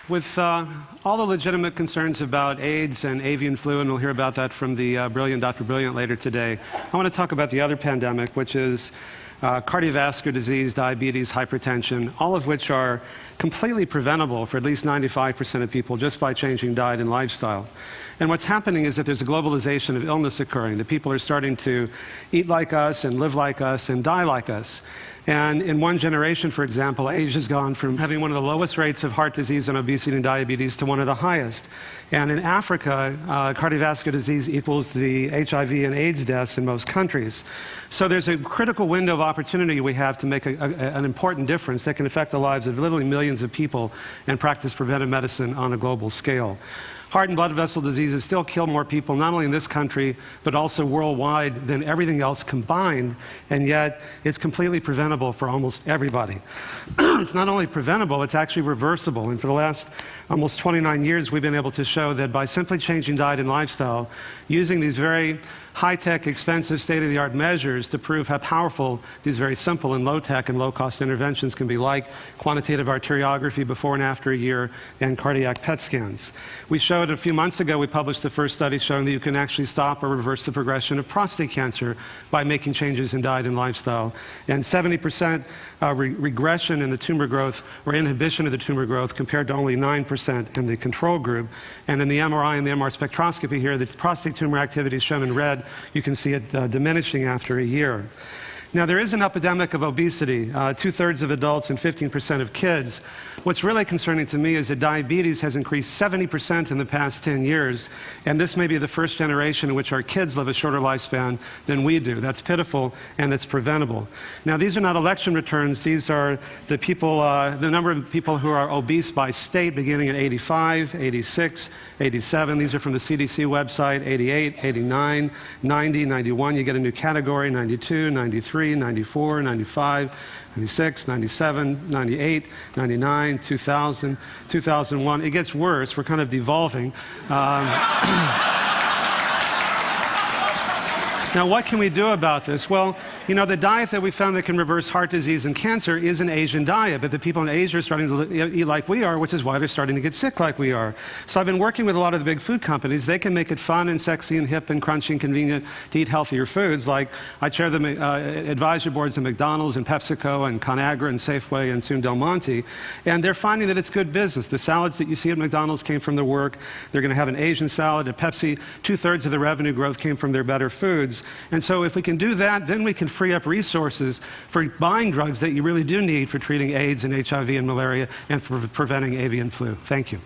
With all the legitimate concerns about AIDS and avian flu, and we'll hear about that from the brilliant Dr. Brilliant later today, I want to talk about the other pandemic, which is cardiovascular disease, diabetes, hypertension, all of which are completely preventable for at least 95% of people just by changing diet and lifestyle. And what's happening is that there's a globalization of illness occurring. That people are starting to eat like us and live like us and die like us. And in one generation, for example, Asia has gone from having one of the lowest rates of heart disease and obesity and diabetes to one of the highest. And in Africa, cardiovascular disease equals the HIV and AIDS deaths in most countries. So there's a critical window of opportunity we have to make an important difference that can affect the lives of literally millions of people and practice preventive medicine on a global scale. Heart and blood vessel diseases still kill more people, not only in this country, but also worldwide than everything else combined, and yet it's completely preventable for almost everybody. It's not only preventable, it's actually reversible. And for the last almost 29 years, we've been able to show that by simply changing diet and lifestyle, using these very high-tech, expensive, state-of-the-art measures to prove how powerful these very simple and low-tech and low-cost interventions can be, like quantitative arteriography before and after a year and cardiac PET scans. We showed a few months ago, we published the first study showing that you can actually stop or reverse the progression of prostate cancer by making changes in diet and lifestyle. And 70% regression in the tumor growth or inhibition of the tumor growth compared to only 9% in the control group. And in the MRI and the MR spectroscopy here, the prostate tumor activity is shown in red. You can see it diminishing after a year. Now, there is an epidemic of obesity, 2/3 of adults and 15% of kids. What's really concerning to me is that diabetes has increased 70% in the past 10 years, and this may be the first generation in which our kids live a shorter lifespan than we do. That's pitiful, and it's preventable. Now, these are not election returns. These are the people, the number of people who are obese by state beginning at 85, 86, 87. These are from the CDC website, 88, 89, 90, 91. You get a new category, 92, 93, 94, 95, 96, 97, 98, 99, 2000, 2001. It gets worse. We're kind of devolving. Now, what can we do about this? Well, you know, the diet that we found that can reverse heart disease and cancer is an Asian diet, but the people in Asia are starting to eat like we are, which is why they're starting to get sick like we are. So I've been working with a lot of the big food companies. They can make it fun and sexy and hip and crunchy and convenient to eat healthier foods. Like, I chair the advisory boards of McDonald's and PepsiCo and ConAgra and Safeway and soon Del Monte, and they're finding that it's good business. The salads that you see at McDonald's came from their work. They're going to have an Asian salad. At Pepsi, 2/3 of the revenue growth came from their better foods. And so if we can do that, then we can free up resources for buying drugs that you really do need for treating AIDS and HIV and malaria and for preventing avian flu. Thank you.